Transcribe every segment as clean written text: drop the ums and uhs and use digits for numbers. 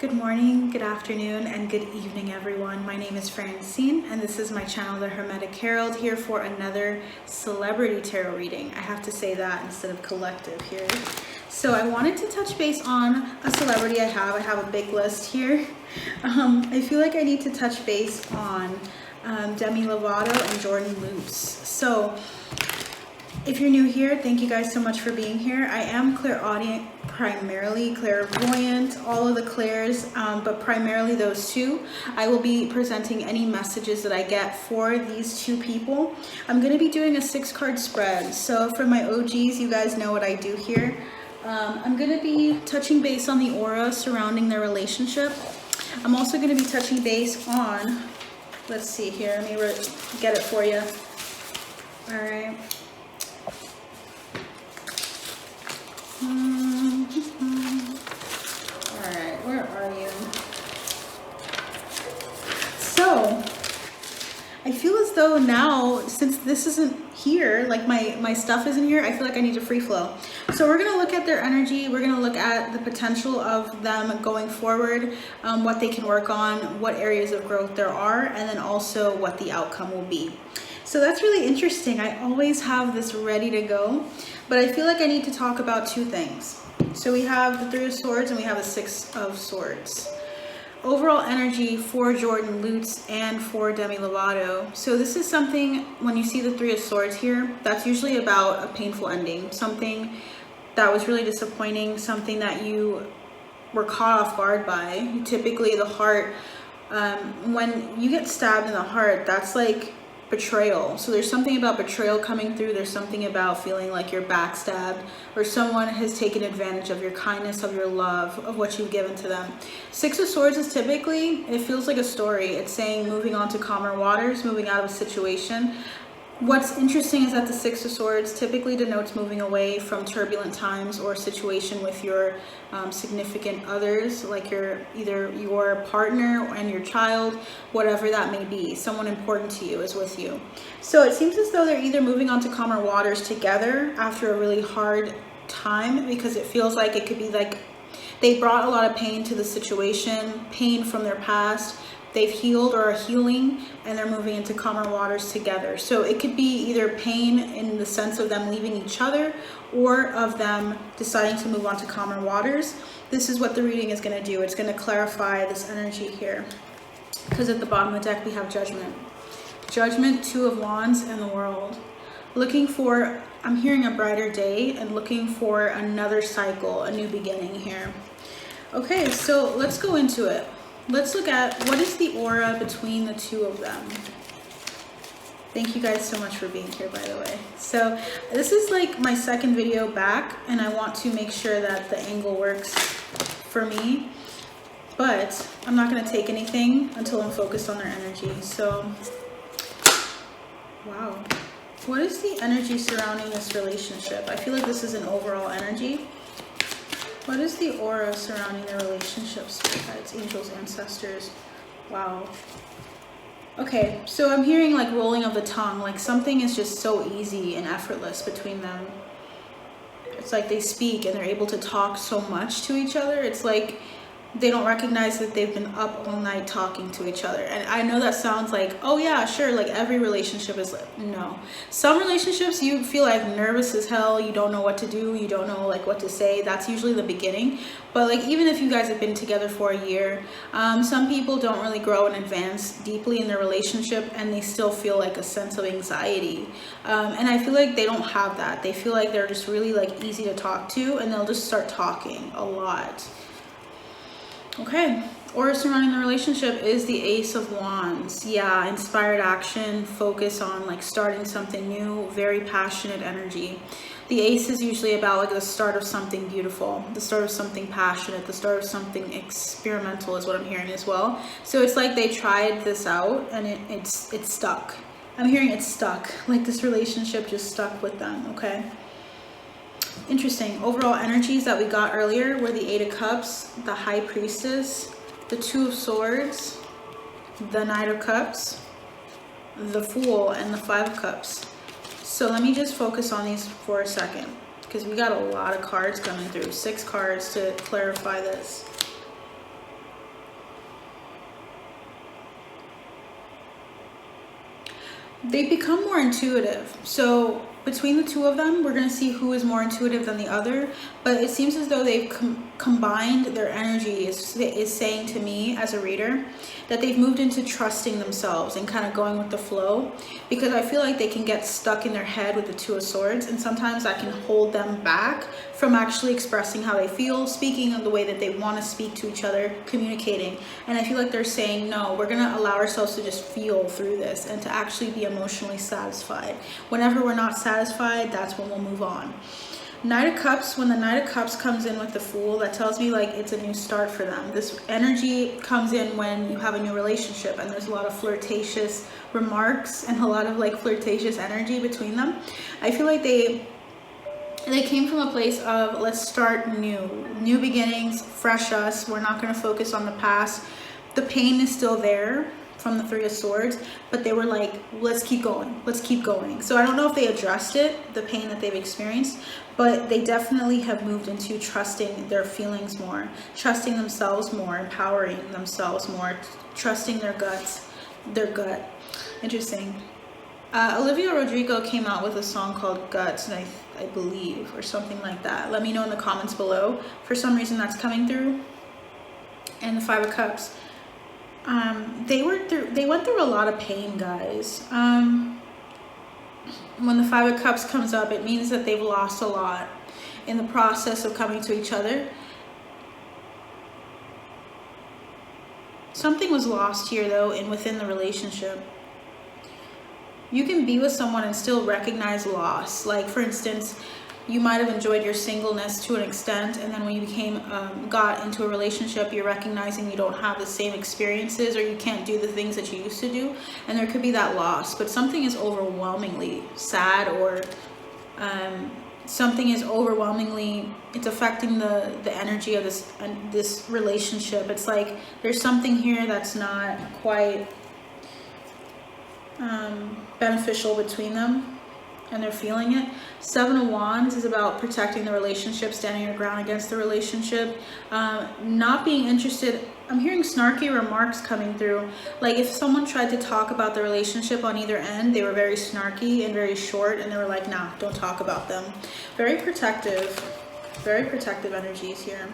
Good morning, good afternoon, and good evening, everyone. My name is Francine, and this is my channel, The Hermetic Herald, here for another celebrity tarot reading. I have to say that instead of collective here. So I wanted to touch base on a celebrity I have. I have a big list here. I feel like I need to touch base on Demi Lovato and Jordan Lutes. So if you're new here, thank you guys so much for being here. I am clairaudient, primarily clairvoyant, all of the clairs, but primarily those two. I will be presenting any messages that I get for these two people. I'm going to be doing a 6-card spread. So for my OGs, you guys know what I do here. I'm going to be touching base on the aura surrounding their relationship. I'm also going to be touching base on, let's see here, let me get it for you. All right. Alright, where are you? So, I feel as though now, since this isn't here, like my stuff isn't here, I feel like I need to free flow. So we're going to look at their energy, we're going to look at the potential of them going forward, what they can work on, what areas of growth there are, and then also what the outcome will be. So that's really interesting. I always have this ready to go, but I feel like I need to talk about two things. So we have the 3 of Swords and we have a 6 of Swords. Overall energy for Jordan Lutes and for Demi Lovato. So this is something, when you see the 3 of Swords here, that's usually about a painful ending. Something that was really disappointing, something that you were caught off guard by. Typically the heart, when you get stabbed in the heart, that's like betrayal. So there's something about betrayal coming through. There's something about feeling like you're backstabbed or someone has taken advantage of your kindness, of your love, of what you've given to them. 6 of Swords is typically, it feels like a story. It's saying moving on to calmer waters, moving out of a situation. What's interesting is that the 6 of Swords typically denotes moving away from turbulent times or situation with your significant others, like either your partner and your child, whatever that may be. Someone important to you is with you. So it seems as though they're either moving on to calmer waters together after a really hard time, because it feels like it could be like they brought a lot of pain to the situation, pain from their past. They've healed or are healing, and they're moving into calmer waters together. So it could be either pain in the sense of them leaving each other or of them deciding to move on to calmer waters. This is what the reading is going to do. It's going to clarify this energy here, because at the bottom of the deck we have Judgment. Judgment, 2 of Wands, and the World. Looking for, I'm hearing a brighter day and looking for another cycle, a new beginning here. Okay, so let's go into it. Let's look at what is the aura between the two of them. Thank you guys so much for being here, by the way. So this is like my second video back, and I want to make sure that the angle works for me. But I'm not going to take anything until I'm focused on their energy. So, wow. What is the energy surrounding this relationship? I feel like this is an overall energy. What is the aura surrounding their relationships, spirit guides, angels, ancestors? Wow. Okay, so I'm hearing like rolling of the tongue, like something is just so easy and effortless between them. It's like they speak and they're able to talk so much to each other. It's like they don't recognize that they've been up all night talking to each other. And I know that sounds like, oh yeah, sure, like every relationship is like, no. Some relationships you feel like nervous as hell, you don't know what to do, you don't know like what to say. That's usually the beginning. But like even if you guys have been together for a year, some people don't really grow and advance deeply in their relationship, and they still feel like a sense of anxiety. And I feel like they don't have that. They feel like they're just really like easy to talk to, and they'll just start talking a lot. Okay, aura surrounding the relationship is the Ace of Wands. Yeah, inspired action, focus on like starting something new, very passionate energy. The Ace is usually about like the start of something beautiful, the start of something passionate, the start of something experimental is what I'm hearing as well. So it's like they tried this out and it's stuck. I'm hearing it's stuck, like this relationship just stuck with them, okay? Interesting. Overall energies that we got earlier were the 8 of Cups, the High Priestess, the 2 of Swords, the Knight of Cups, the Fool, and the 5 of Cups. So let me just focus on these for a second, because we got a lot of cards coming through. 6 cards to clarify this. they become more intuitive. So between the two of them, we're going to see who is more intuitive than the other. But it seems as though they've combined their energy, is saying to me as a reader that they've moved into trusting themselves and kind of going with the flow, because I feel like they can get stuck in their head with the Two of Swords, and sometimes that can hold them back from actually expressing how they feel, speaking in the way that they want to speak to each other, communicating. And I feel like they're saying, no, we're going to allow ourselves to just feel through this and to actually be emotionally satisfied. Whenever we're not satisfied, that's when we'll move on. Knight of Cups, when the Knight of Cups comes in with the Fool, that tells me like it's a new start for them. This energy comes in when you have a new relationship, and there's a lot of flirtatious remarks and a lot of like flirtatious energy between them. I feel like they came from a place of, let's start new beginnings, fresh us. We're not going to focus on the past. The pain is still there from the Three of Swords, but they were like, let's keep going, let's keep going. So I don't know if they addressed it, the pain that they've experienced, but they definitely have moved into trusting their feelings more, trusting themselves more, empowering themselves more, trusting their gut. Interesting. Olivia Rodrigo came out with a song called Guts, and I believe, or something like that. Let me know in the comments below. For some reason that's coming through. And the Five of Cups. They went through a lot of pain, guys. When the Five of Cups comes up, it means that they've lost a lot in the process of coming to each other. Something was lost here, though, within the relationship. You can be with someone and still recognize loss. Like, for instance, you might have enjoyed your singleness to an extent, and then when you got into a relationship, you're recognizing you don't have the same experiences, or you can't do the things that you used to do, and there could be that loss. But something is overwhelmingly sad, or something is overwhelmingly, it's affecting the energy of this relationship. It's like there's something here that's not quite beneficial between them, and they're feeling it. Seven of Wands is about protecting the relationship, standing your ground against the relationship, not being interested. I'm hearing snarky remarks coming through. Like if someone tried to talk about the relationship on either end, they were very snarky and very short, and they were like, nah, don't talk about them. Very protective energies here.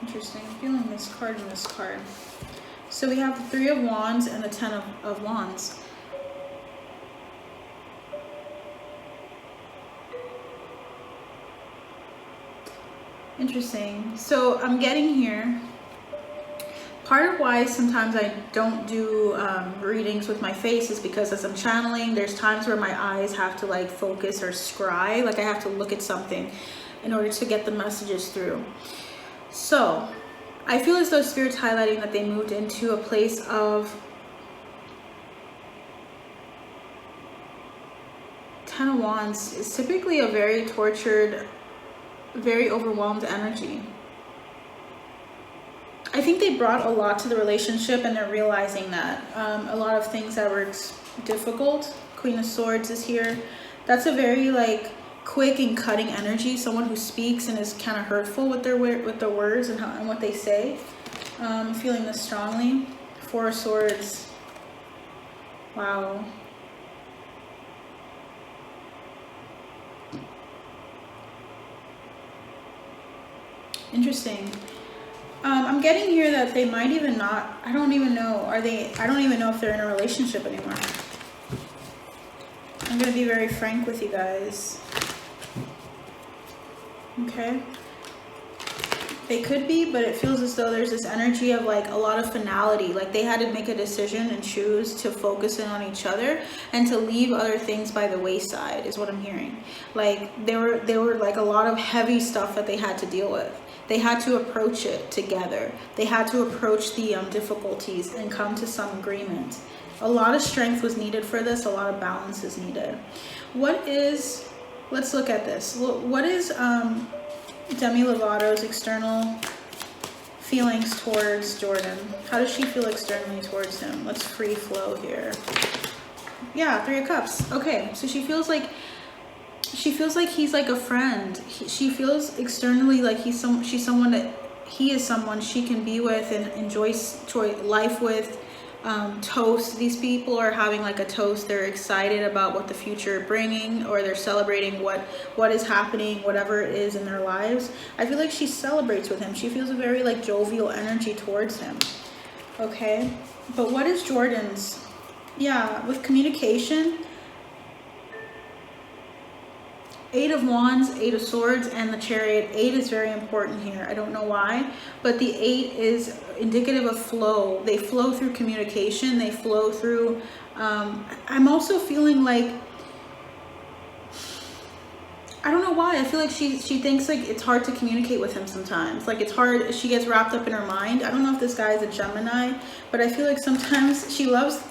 Interesting. I'm feeling this card and this card. So we have the Three of Wands and the Ten of Wands. Interesting. So I'm getting here, part of why sometimes I don't do readings with my face is because as I'm channeling, there's times where my eyes have to like focus or scry, like I have to look at something in order to get the messages through. So I feel as though Spirit's highlighting that they moved into a place of Ten of Wands is typically a very tortured, very overwhelmed energy. I think they brought a lot to the relationship, and they're realizing that a lot of things that were difficult. Queen of Swords is here. That's a very like quick and cutting energy. Someone who speaks and is kind of hurtful with their words and what they say. I'm feeling this strongly. Four of Swords. Wow. Interesting. I'm getting here that they might even not, I don't even know, I don't even know if they're in a relationship anymore. I'm going to be very frank with you guys. Okay. They could be, but it feels as though there's this energy of like a lot of finality. Like they had to make a decision and choose to focus in on each other and to leave other things by the wayside is what I'm hearing. Like there were like a lot of heavy stuff that they had to deal with. They had to approach it together. They had to approach the difficulties and come to some agreement. A lot of strength was needed for this. A lot of balance is needed. Let's look at this. What is Demi Lovato's external feelings towards Jordan? How does she feel externally towards him? Let's free flow here. Yeah, Three of Cups. Okay, so she feels like he's like a friend. She feels externally like he is someone she can be with and enjoy life with. toast. These people are having like a toast. They're excited about what the future bringing, or they're celebrating what is happening, whatever it is in their lives. I feel like she celebrates with him. She feels a very like jovial energy towards him. Okay, but what is Jordan's? Yeah, with communication, 8 of Wands, 8 of Swords, and the Chariot. 8 is very important here. I don't know why, but the 8 is indicative of flow. They flow through communication. They flow through, I'm also feeling like, I don't know why. I feel like she thinks like it's hard to communicate with him sometimes. Like it's hard. She gets wrapped up in her mind. I don't know if this guy is a Gemini, but I feel like sometimes she loves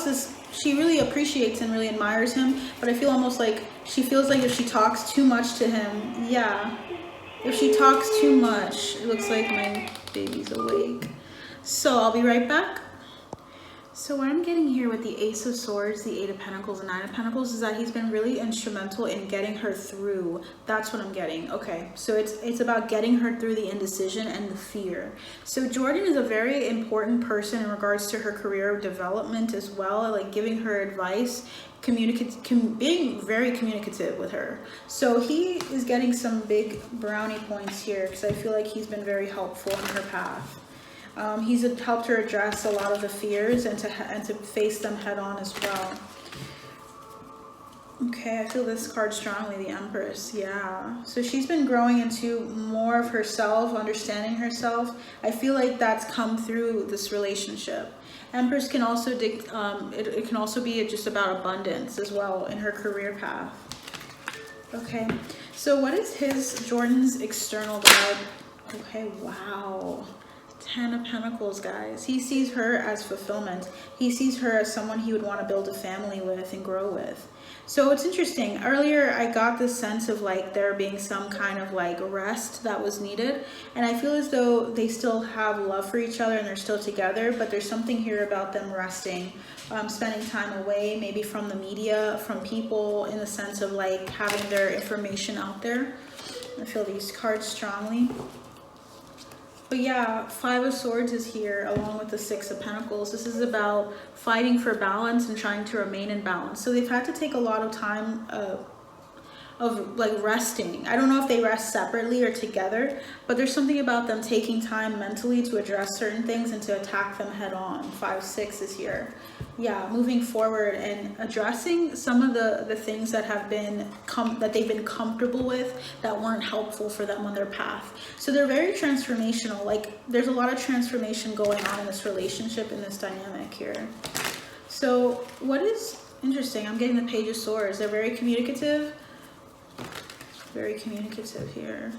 this. She really appreciates and really admires him, but I feel almost like she feels like if she talks too much to him, yeah, if she talks too much, it looks like my baby's awake. So I'll be right back. So what I'm getting here with the Ace of Swords, the 8 of Pentacles, and 9 of Pentacles is that he's been really instrumental in getting her through. That's what I'm getting. Okay, so it's about getting her through the indecision and the fear. So Jordan is a very important person in regards to her career development as well, like giving her advice, being very communicative with her. So he is getting some big brownie points here because I feel like he's been very helpful in her path. He's helped her address a lot of the fears and to face them head on as well. Okay, I feel this card strongly, the Empress. Yeah, so she's been growing into more of herself, understanding herself. I feel like that's come through this relationship. Empress can also it can also be just about abundance as well in her career path. Okay, so what is Jordan's external vibe? Okay, wow. 10 of Pentacles, guys. He sees her as fulfillment. He sees her as someone he would want to build a family with and grow with. So it's interesting. Earlier, I got this sense of like there being some kind of like rest that was needed. And I feel as though they still have love for each other and they're still together, but there's something here about them resting, spending time away, maybe from the media, from people, in the sense of like having their information out there. I feel these cards strongly. But yeah, 5 of Swords is here along with the 6 of Pentacles. This is about fighting for balance and trying to remain in balance. So they've had to take a lot of time of like resting. I don't know if they rest separately or together, but there's something about them taking time mentally to address certain things and to attack them head on. 5-6 is here. Yeah, moving forward and addressing some of the things that have been that they've been comfortable with that weren't helpful for them on their path. So they're very transformational. Like there's a lot of transformation going on in this relationship, in this dynamic here. So what is interesting, I'm getting the Page of Swords. They're very communicative. Very communicative here.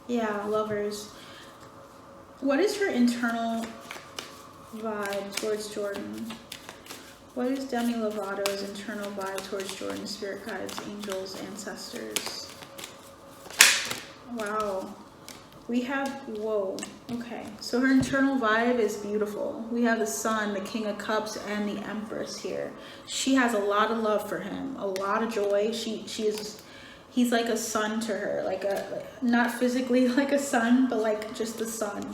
Yeah, lovers. What is her internal vibe towards Jordan? What is Demi Lovato's internal vibe towards Jordan? Spirit guides, angels, ancestors. Wow. We have, whoa, okay. So her internal vibe is beautiful. We have the Sun, the King of Cups, and the Empress here. She has a lot of love for him, a lot of joy. He's like a son to her, like not physically like a son, but like just the sun.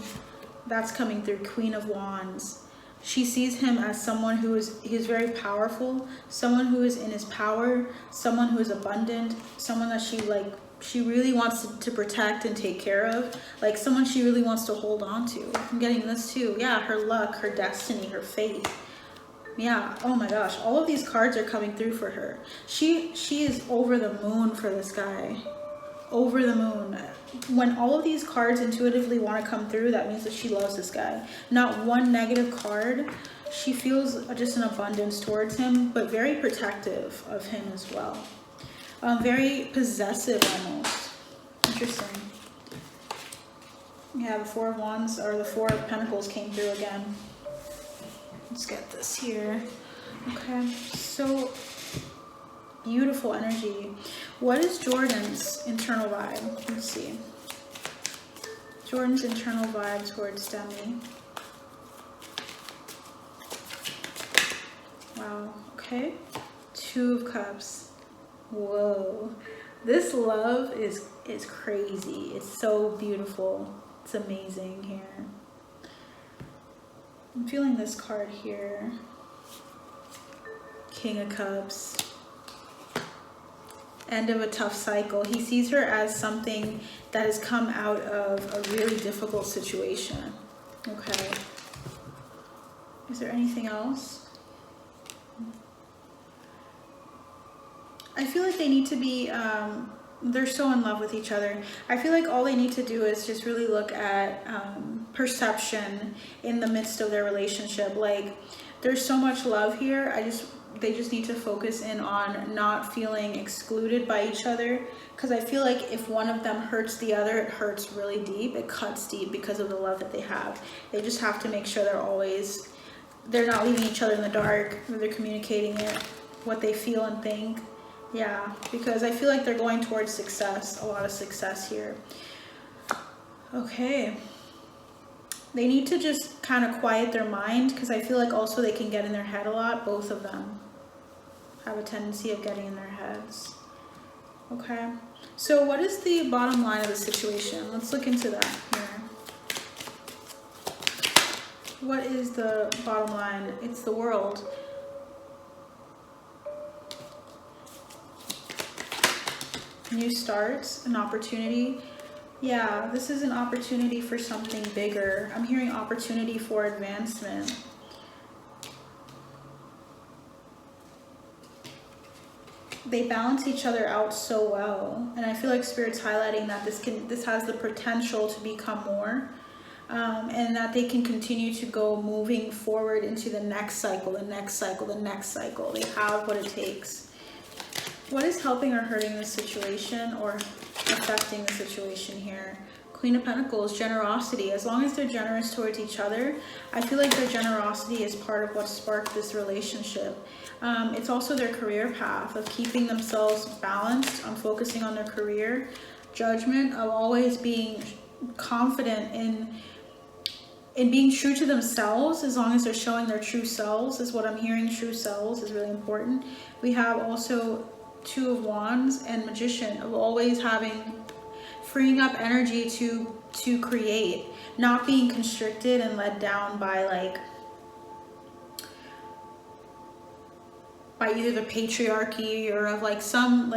That's coming through. Queen of Wands. She sees him as someone he's very powerful, someone who is in his power, someone who is abundant, someone that she really wants to protect and take care of, like someone she really wants to hold on to. I'm getting this too. Yeah, her luck, her destiny, her faith. Yeah, oh my gosh, all of these cards are coming through for her. She is over the moon for this guy. Over the moon. When all of these cards intuitively want to come through, that means that she loves this guy. Not one negative card. She feels just an abundance towards him, but very protective of him as well. Very possessive almost. Interesting. Yeah, the 4 of Wands, or the 4 of Pentacles came through again. Let's get this here. Okay, so beautiful energy. What is Jordan's internal vibe? Let's see. Jordan's internal vibe towards Demi. Wow, okay. 2 of Cups. Whoa. This love is crazy. It's so beautiful. It's amazing here. I'm feeling this card here. King of Cups. End of a tough cycle. He sees her as something that has come out of a really difficult situation. Okay. Is there anything else? I feel like they need to be, they're so in love with each other. I feel like all they need to do is just really look at perception in the midst of their relationship. Like, there's so much love here. They just need to focus in on not feeling excluded by each other. Because I feel like if one of them hurts the other, it hurts really deep. It cuts deep because of the love that they have. They just have to make sure they're not leaving each other in the dark. They're communicating it, what they feel and think. Yeah, because I feel like they're going towards success, a lot of success here. Okay. They need to just kind of quiet their mind, because I feel like also they can get in their head a lot. Both of them have a tendency of getting in their heads. Okay. So what is the bottom line of the situation? Let's look into that here. What is the bottom line? It's the World. New starts, an opportunity. Yeah, this is an opportunity for something bigger. I'm hearing opportunity for advancement. They balance each other out so well, and I feel like Spirit's highlighting that this has the potential to become more, and that they can continue to go moving forward into the next cycle, the next cycle, the next cycle. They have what it takes. What is helping or hurting the situation or affecting the situation here? Queen of Pentacles, generosity. As long as they're generous towards each other, I feel like their generosity is part of what sparked this relationship. It's also their career path of keeping themselves balanced, on focusing on their career, judgment, of always being confident in being true to themselves. As long as they're showing their true selves is what I'm hearing. True selves is really important. We have also Two of Wands and Magician, of always freeing up energy to create, not being constricted and led down by either the patriarchy or of some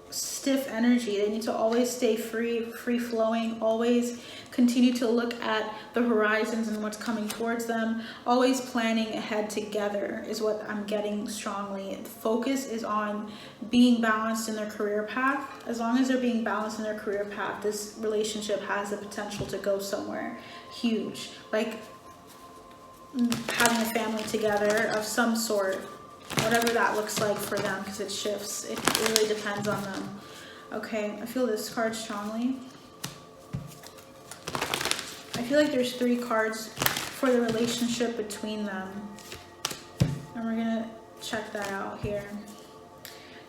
stiff energy. They need to always stay free flowing, always continue to look at the horizons and what's coming towards them, always planning ahead together is what I'm getting strongly. The focus is on being balanced in their career path. As long as they're being balanced in their career path, this relationship has the potential to go somewhere huge, like having a family together of some sort, whatever that looks like for them, because it shifts. It really depends on them. Okay, I feel this card strongly. I feel like there's 3 cards for the relationship between them, and we're gonna check that out here.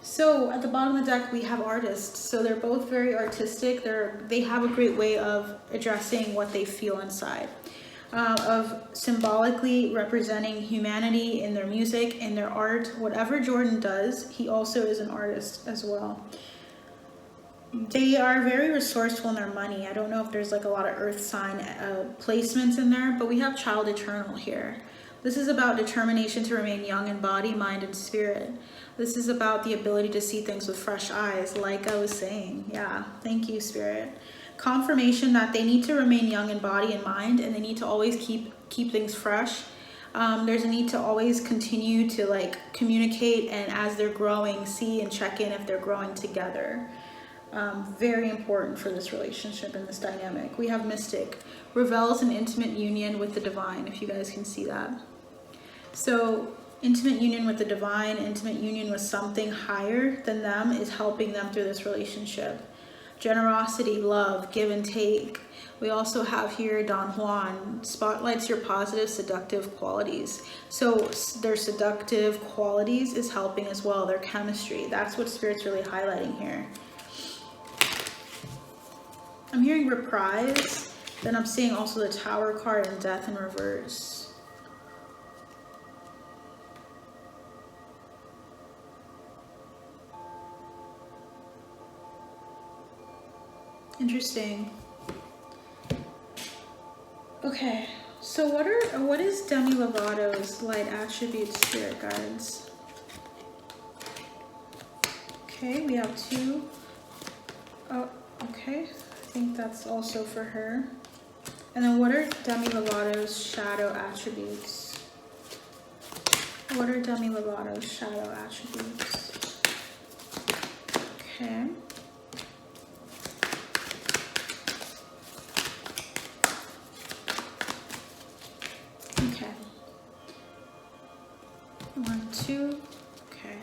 So at the bottom of the deck we have artists. So they're both very artistic. They have a great way of addressing what they feel inside. Of symbolically representing humanity in their music, in their art. Whatever Jordan does, he also is an artist as well. They are very resourceful in their money. I don't know if there's a lot of earth sign placements in there, but we have Child Eternal here. This is about determination to remain young in body, mind, and spirit. This is about the ability to see things with fresh eyes, like I was saying. Yeah, thank you, Spirit. Confirmation that they need to remain young in body and mind, and they need to always keep things fresh. There's a need to always continue to communicate, and as they're growing, see and check in if they're growing together. Very important for this relationship and this dynamic. We have Mystic, revels in intimate union with the divine, if you guys can see that. So intimate union with the divine, intimate union with something higher than them is helping them through this relationship. Generosity, love, give and take. We also have here Don Juan, spotlights your positive, seductive qualities. So their seductive qualities is helping as well, their chemistry. That's what Spirit's really highlighting here. I'm hearing reprise, then I'm seeing also the Tower card and death in reverse. Interesting. Okay, So what is Demi Lovato's light attributes, spirit guides? Okay, we have 2. Oh, okay. I think that's also for her. And then what are Demi Lovato's shadow attributes? What are Demi Lovato's shadow attributes? Okay. Okay. 1, 2. Okay.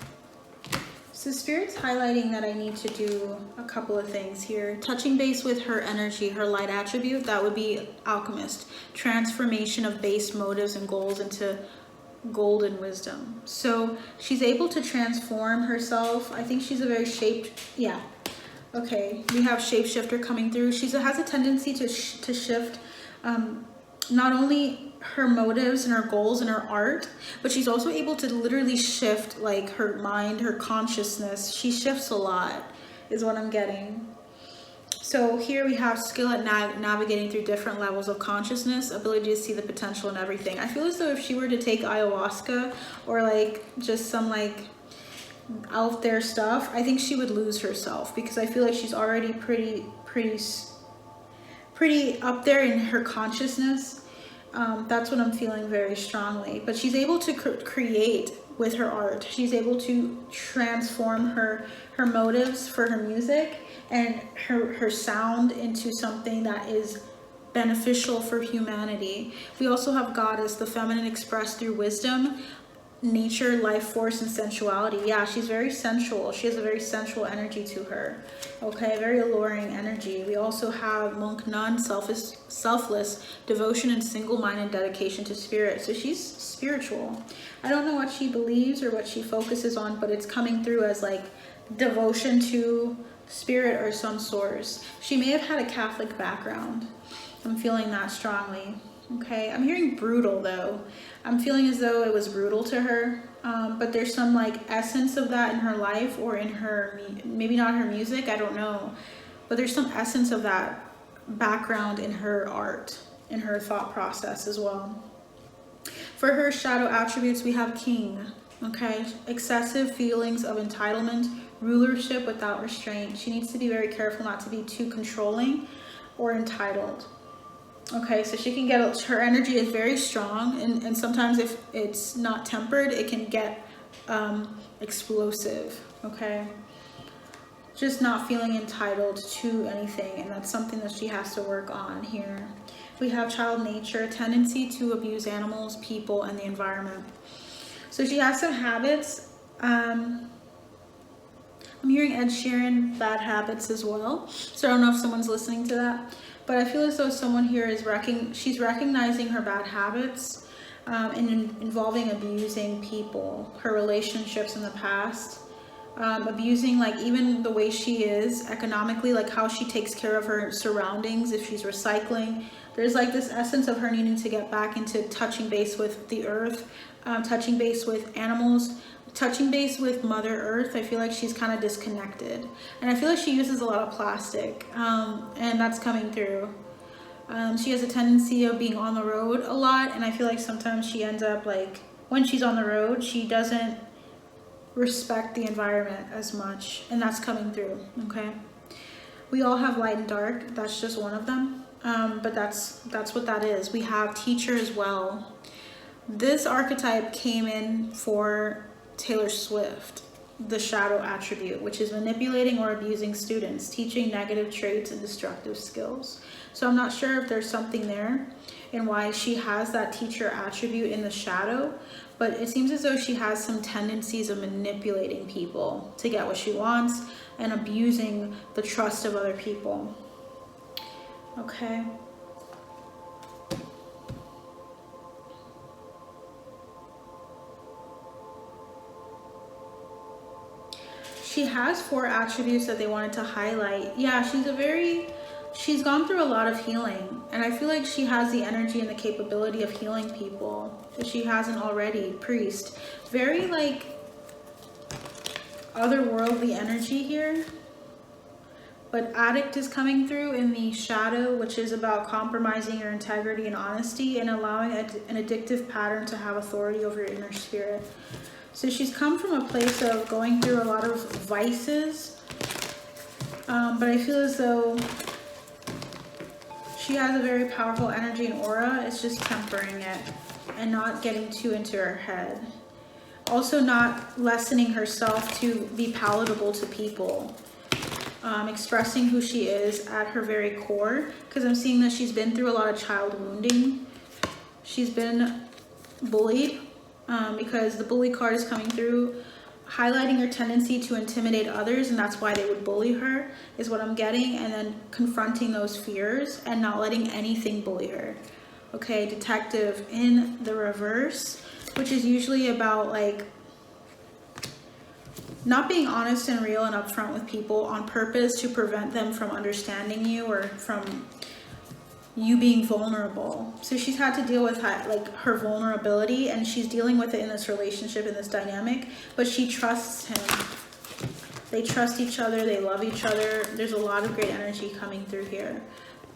So Spirit's highlighting that I need to do a couple of things here. Touching base with her energy, her light attribute, that would be alchemist. Transformation of base motives and goals into golden wisdom. So she's able to transform herself. I think she's a very yeah. Okay, we have shapeshifter coming through. She has a tendency to shift not only her motives and her goals and her art, but she's also able to literally shift like her mind, her consciousness. She shifts a lot is what I'm getting. So here we have skill at navigating through different levels of consciousness, ability to see the potential in everything. I feel as though if she were to take ayahuasca or like just some like out there stuff, I think she would lose herself, because I feel like she's already pretty up there in her consciousness. That's what I'm feeling very strongly. But she's able to create with her art. She's able to transform her motives for her music and her sound into something that is beneficial for humanity. We also have goddess, the feminine expressed through wisdom, nature, life force, and sensuality. Yeah, she's very sensual. She has a very sensual energy to her. Okay, very alluring energy. We also have monk nun, selfless devotion and single-minded dedication to spirit. So she's spiritual. I don't know what she believes or what she focuses on, but it's coming through as like devotion to spirit or some source. She may have had a Catholic background. I'm feeling that strongly. Okay, I'm hearing brutal though. I'm feeling as though it was brutal to her, but there's some like essence of that in her life or in her, maybe not her music, I don't know. But there's some essence of that background in her art, in her thought process as well. For her shadow attributes, we have king, okay? Excessive feelings of entitlement, rulership without restraint. She needs to be very careful not to be too controlling or entitled. Okay, so she can get, her energy is very strong, and sometimes if it's not tempered, it can get explosive, okay? Just not feeling entitled to anything, and that's something that she has to work on here. We have child nature, tendency to abuse animals, people, and the environment. So she has some habits. I'm hearing Ed Sheeran, bad habits as well. So I don't know if someone's listening to that. But I feel as though someone here is she's recognizing her bad habits and involving abusing people, her relationships in the past, abusing like even the way she is economically, like how she takes care of her surroundings, if she's recycling. There's like this essence of her needing to get back into touching base with the earth, touching base with animals, touching base with Mother Earth. I feel like she's kind of disconnected, and I feel like she uses a lot of plastic, and that's coming through. She has a tendency of being on the road a lot, and I feel like sometimes she ends up like, when she's on the road, she doesn't respect the environment as much, and that's coming through. Okay, we all have light and dark. That's just one of them, but that's what that is. We have teacher as well. This archetype came in for Taylor Swift, the shadow attribute, which is manipulating or abusing students, teaching negative traits and destructive skills. So I'm not sure if there's something there and why she has that teacher attribute in the shadow, but it seems as though she has some tendencies of manipulating people to get what she wants and abusing the trust of other people. Okay. She has 4 attributes that they wanted to highlight. Yeah, she's gone through a lot of healing, and I feel like she has the energy and the capability of healing people if she hasn't already. Priest, very like otherworldly energy here. But addict is coming through in the shadow, which is about compromising your integrity and honesty and allowing an addictive pattern to have authority over your inner spirit. So she's come from a place of going through a lot of vices, but I feel as though she has a very powerful energy and aura. It's just tempering it and not getting too into her head. Also not lessening herself to be palatable to people. Expressing who she is at her very core, because I'm seeing that she's been through a lot of child wounding. She's been bullied, because the bully card is coming through, highlighting her tendency to intimidate others, and that's why they would bully her, is what I'm getting, and then confronting those fears and not letting anything bully her. Okay, detective in the reverse, which is usually about like not being honest and real and upfront with people on purpose to prevent them from understanding you or from you being vulnerable. So she's had to deal with like her vulnerability, and she's dealing with it in this relationship, in this dynamic, but she trusts him. They trust each other, they love each other. There's a lot of great energy coming through here.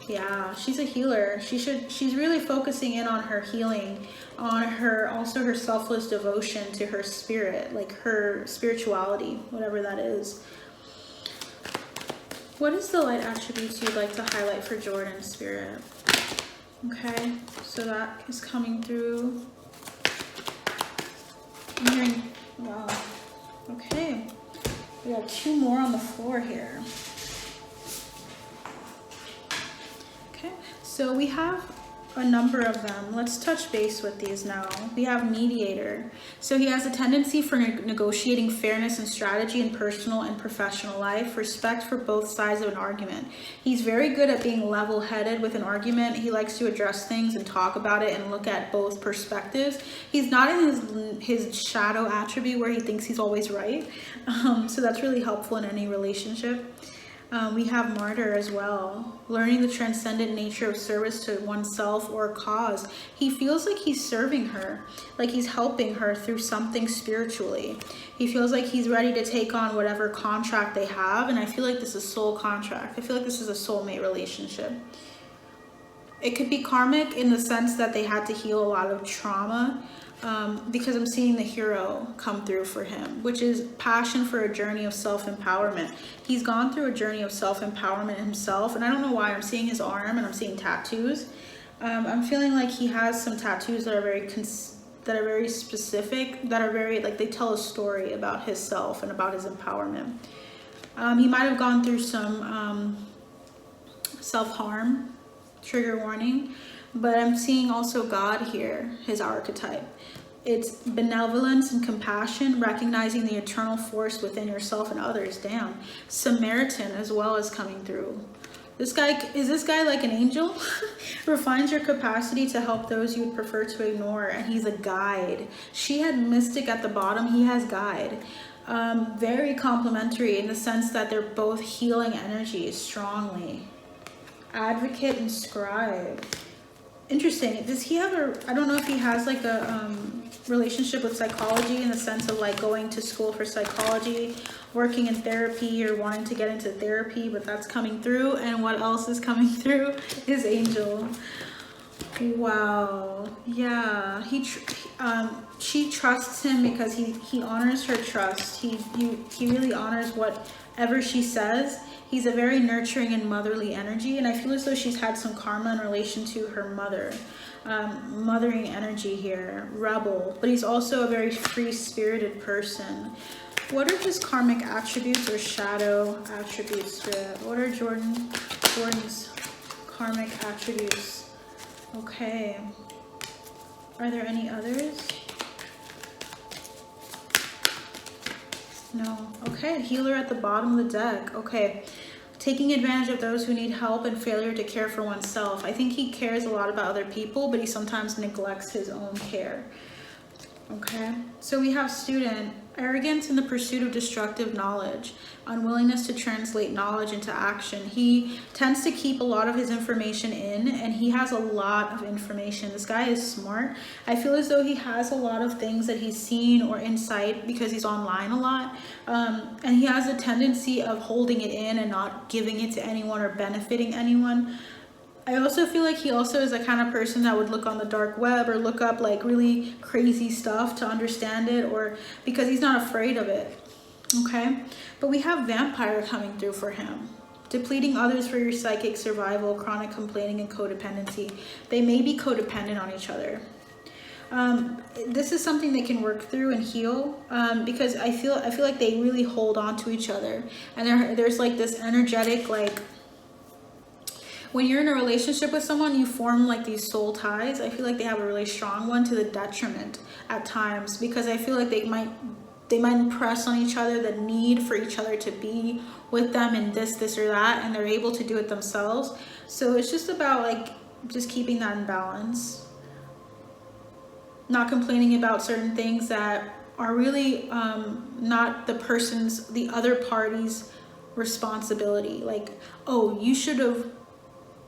Yeah, she's a healer. She's really focusing in on her healing, on her, also her selfless devotion to her spirit, like her spirituality, whatever that is. What is the light attributes you'd like to highlight for Jordan's spirit? Okay, so that is coming through. I'm hearing, wow. Okay, we got 2 more on the floor here. So we have a number of them. Let's touch base with these now. We have mediator. So he has a tendency for negotiating fairness and strategy in personal and professional life, respect for both sides of an argument. He's very good at being level-headed with an argument. He likes to address things and talk about it and look at both perspectives. He's not in his shadow attribute where he thinks he's always right. So that's really helpful in any relationship. We have martyr as well, learning the transcendent nature of service to oneself or a cause. He feels like he's serving her, like he's helping her through something spiritually. He feels like he's ready to take on whatever contract they have, and I feel like this is soul contract. I feel like this is a soulmate relationship. It could be karmic in the sense that they had to heal a lot of trauma, because I'm seeing the hero come through for him, which is passion for a journey of self-empowerment. He's gone through a journey of self-empowerment himself, and I don't know why I'm seeing his arm and I'm seeing tattoos. I'm feeling like he has some tattoos that are very specific, that are very, like, they tell a story about himself and about his empowerment. He might have gone through some self-harm, trigger warning, but I'm seeing also God here, his archetype. It's benevolence and compassion, recognizing the eternal force within yourself and others. Damn. Samaritan as well as coming through. Is this guy like an angel? Refines your capacity to help those you would prefer to ignore, and he's a guide. She had mystic at the bottom, he has guide. Very complementary in the sense that they're both healing energies strongly. Advocate and scribe. Interesting. Does he have I don't know if he has like a relationship with psychology in the sense of like going to school for psychology, working in therapy, or wanting to get into therapy, but that's coming through. And what else is coming through is angel. Wow. Yeah. She trusts him because he honors her trust. He really honors whatever she says. He's a very nurturing and motherly energy, and I feel as though she's had some karma in relation to her mother. Mothering energy here, rebel, but he's also a very free-spirited person. What are his karmic attributes or shadow attributes? What are Jordan's karmic attributes? Okay. Are there any others? No. Okay, healer at the bottom of the deck. Okay. Taking advantage of those who need help and failure to care for oneself. I think he cares a lot about other people, but he sometimes neglects his own care. Okay. So we have student Arrogance in the pursuit of destructive knowledge, unwillingness to translate knowledge into action. He tends to keep a lot of his information in, and he has a lot of information. This guy is smart. I feel as though he has a lot of things that he's seen or insight because he's online a lot. And he has a tendency of holding it in and not giving it to anyone or benefiting anyone. I also feel like he also is the kind of person that would look on the dark web or look up like really crazy stuff to understand it, or because he's not afraid of it. Okay, but we have vampire coming through for him. Depleting others for your psychic survival, chronic complaining, and codependency. They may be codependent on each other. This is something they can work through and heal, because I feel like they really hold on to each other, and there's like this energetic, like, when you're in a relationship with someone, you form like these soul ties. I feel like they have a really strong one, to the detriment at times, because I feel like they might impress on each other the need for each other to be with them and this or that, and they're able to do it themselves. So it's just about like just keeping that in balance, not complaining about certain things that are really not the other party's responsibility. Like, oh, you should have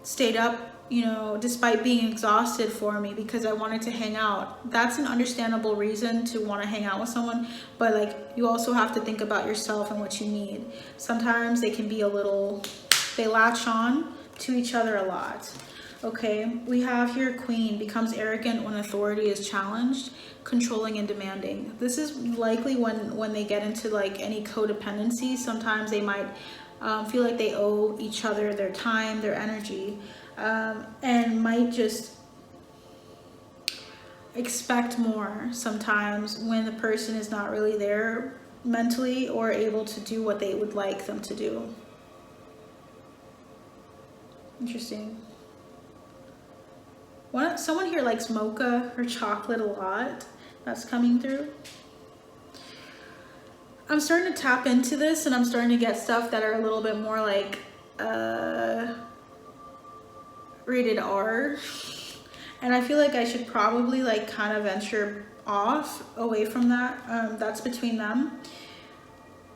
stayed up, you know, despite being exhausted for me because I wanted to hang out. That's an understandable reason to want to hang out with someone, but like, you also have to think about yourself and what you need. Sometimes they can be they latch on to each other a lot. Okay, we have here Queen, becomes arrogant when authority is challenged, controlling and demanding. This is likely when they get into like any codependency. Sometimes they might feel like they owe each other their time, their energy, and might just expect more sometimes when the person is not really there mentally or able to do what they would like them to do. Interesting. Someone here likes mocha or chocolate a lot. That's coming through. I'm starting to tap into this, and I'm starting to get stuff that are a little bit more like rated R. And I feel like I should probably like kind of venture away from that. That's between them.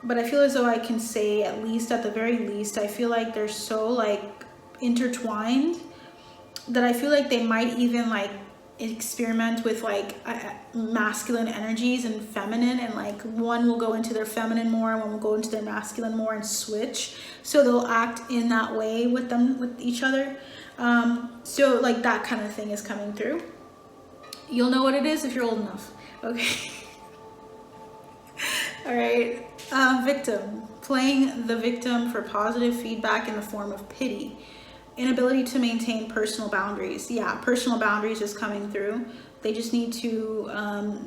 But I feel as though I can say, at the very least, I feel like they're so like intertwined that I feel like they might even like experiment with like masculine energies and feminine, and like one will go into their feminine more, one will go into their masculine more, and switch. So they'll act in that way with each other. So like that kind of thing is coming through. You'll know what it is if you're old enough. Okay. All right. Victim, playing the victim for positive feedback in the form of pity. Inability to maintain personal boundaries. Yeah, personal boundaries is coming through. They just need to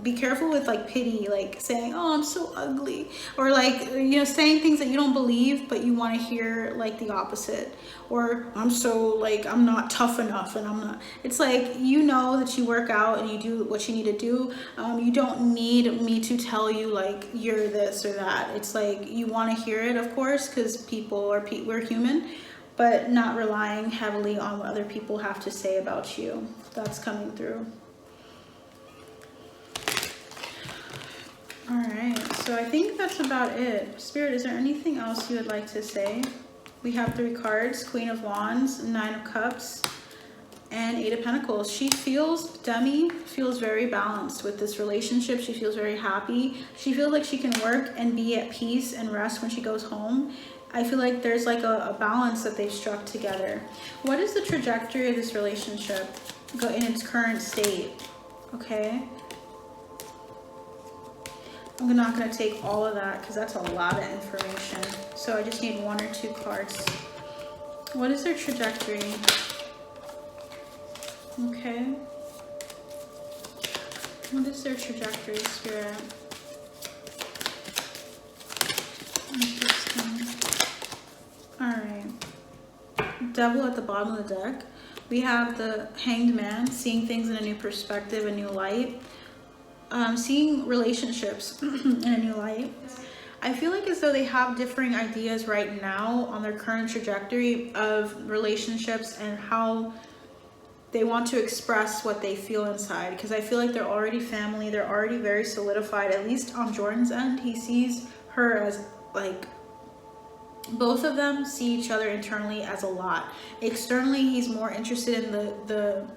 be careful with like pity, like saying, oh, I'm so ugly, or like, you know, saying things that you don't believe but you want to hear like the opposite, or I'm not tough enough, and I'm not. It's like, you know that you work out and you do what you need to do. You don't need me to tell you like you're this or that. It's like, you want to hear it, of course, because we're human, but not relying heavily on what other people have to say about you. That's coming through. All right, so I think that's about it. Spirit, is there anything else you would like to say? We have 3 cards, Queen of Wands, 9 of Cups, and 8 of Pentacles. Demi feels very balanced with this relationship. She feels very happy. She feels like she can work and be at peace and rest when she goes home. I feel like there's like a balance that they've struck together. What is the trajectory of this relationship in its current state? Okay. I'm not going to take all of that because that's a lot of information. So I just need 1 or 2 cards. What is their trajectory? Okay. What is their trajectory, Spirit? Interesting. Alright. Devil at the bottom of the deck. We have the Hanged Man, seeing things in a new perspective, a new light. Seeing relationships in a new light. I feel like as though they have differing ideas right now on their current trajectory of relationships and how they want to express what they feel inside, because I feel like they're already family. They're already very solidified, at least on Jordan's end. He sees her as like, both of them see each other internally as a lot. Externally, he's more interested in the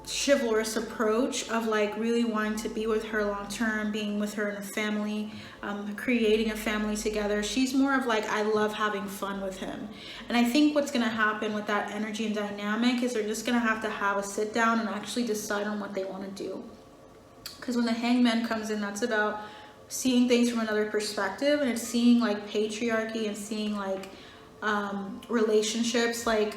chivalrous approach of like really wanting to be with her long term, being with her in a family, creating a family together. She's more of like, I love having fun with him. And I think what's going to happen with that energy and dynamic is they're just going to have a sit down and actually decide on what they want to do. Because when the Hangman comes in, that's about seeing things from another perspective, and it's seeing like patriarchy and seeing like relationships, like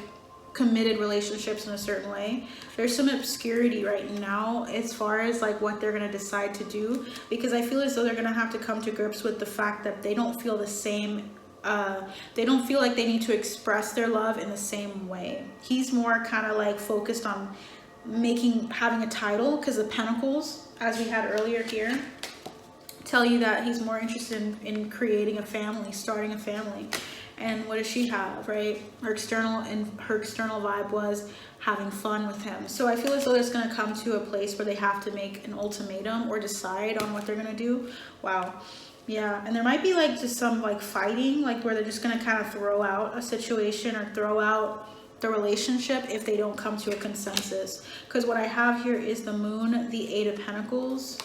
committed relationships in a certain way. There's some obscurity right now as far as like what they're going to decide to do, because I feel as though they're going to have to come to grips with the fact that they don't feel the same, they don't feel like they need to express their love in the same way. He's more kind of like focused on having a title, because the Pentacles, as we had earlier here, tell you that he's more interested in creating a family, starting a family. And what does she have, right? Her external vibe was having fun with him. So I feel as though it's going to come to a place where they have to make an ultimatum or decide on what they're going to do. Wow. Yeah. And there might be like just some like fighting, like where they're just going to kind of throw out a situation or throw out the relationship if they don't come to a consensus. Because what I have here is the Moon, the Eight of Pentacles,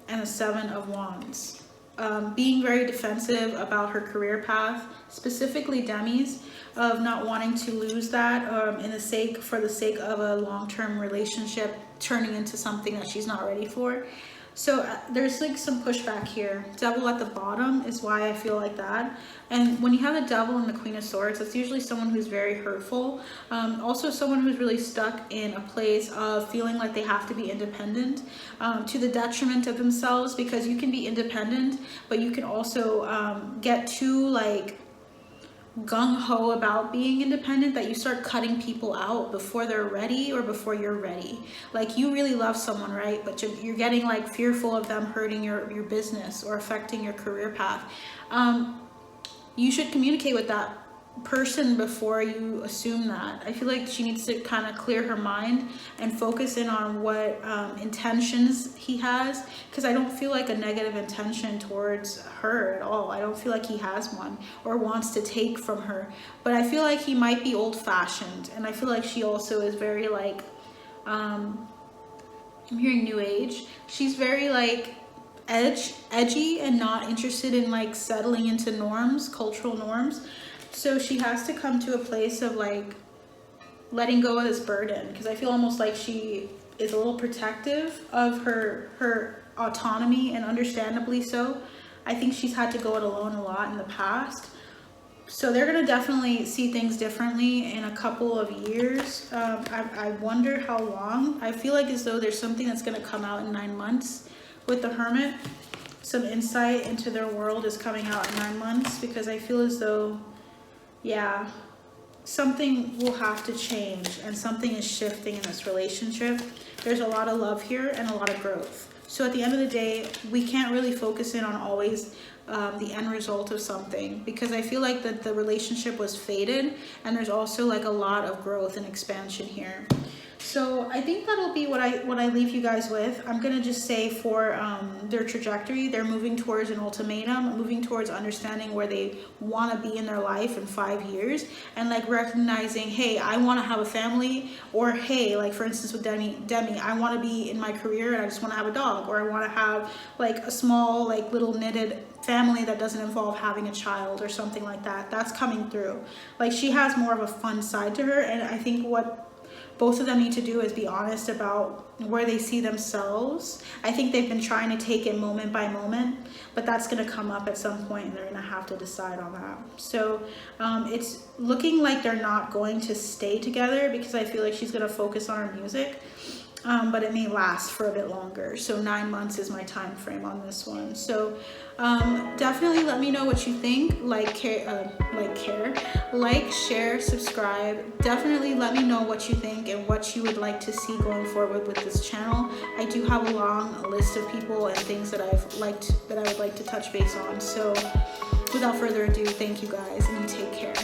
and the Seven of Wands. Being very defensive about her career path, specifically Demi's, of not wanting to lose that for the sake of a long-term relationship turning into something that she's not ready for. So there's like some pushback here. Devil at the bottom is why I feel like that. And when you have the Devil and the Queen of Swords, that's usually someone who's very hurtful. Also someone who's really stuck in a place of feeling like they have to be independent, to the detriment of themselves, because you can be independent, but you can also get too like gung-ho about being independent that you start cutting people out before they're ready or before you're ready. Like you really love someone, right? But you're getting like fearful of them hurting your business or affecting your career path. You should communicate with that person before you assume that. I feel like she needs to kind of clear her mind and focus in on what intentions he has, because I don't feel like a negative intention towards her at all. I don't feel like he has one or wants to take from her, but I feel like he might be old-fashioned, and I feel like she also is very like I'm hearing New Age. She's very like edgy and not interested in like settling into norms, cultural norms. So she has to come to a place of like letting go of this burden, because I feel almost like she is a little protective of her autonomy, and understandably so. I think she's had to go it alone a lot in the past. So they're going to definitely see things differently in a couple of years. I wonder how long. I feel like as though there's something that's going to come out in 9 months with the Hermit. Some insight into their world is coming out in 9 months, because I feel as though, yeah, something will have to change and something is shifting in this relationship. There's a lot of love here and a lot of growth. So at the end of the day, we can't really focus in on always the end result of something, because I feel like that the relationship was faded, and there's also like a lot of growth and expansion here. So I think that'll be what I leave you guys with. I'm gonna just say for their trajectory, they're moving towards an ultimatum, moving towards understanding where they want to be in their life in 5 years, and like recognizing, hey, I want to have a family, or hey, like for instance with Demi, I want to be in my career and I just want to have a dog, or I want to have like a small like little knitted family that doesn't involve having a child or something like that. That's coming through. Like she has more of a fun side to her, and I think what both of them need to do is be honest about where they see themselves. I think they've been trying to take it moment by moment, but that's going to come up at some point, and they're going to have to decide on that. So it's looking like they're not going to stay together, because I feel like she's going to focus on her music, but it may last for a bit longer. So 9 months is my time frame on this one. So definitely let me know what you think. Like, share, subscribe. Definitely let me know what you think and what you would like to see going forward with this channel. I do have a long list of people and things that I would like to touch base on. So without further ado, thank you guys, and you take care.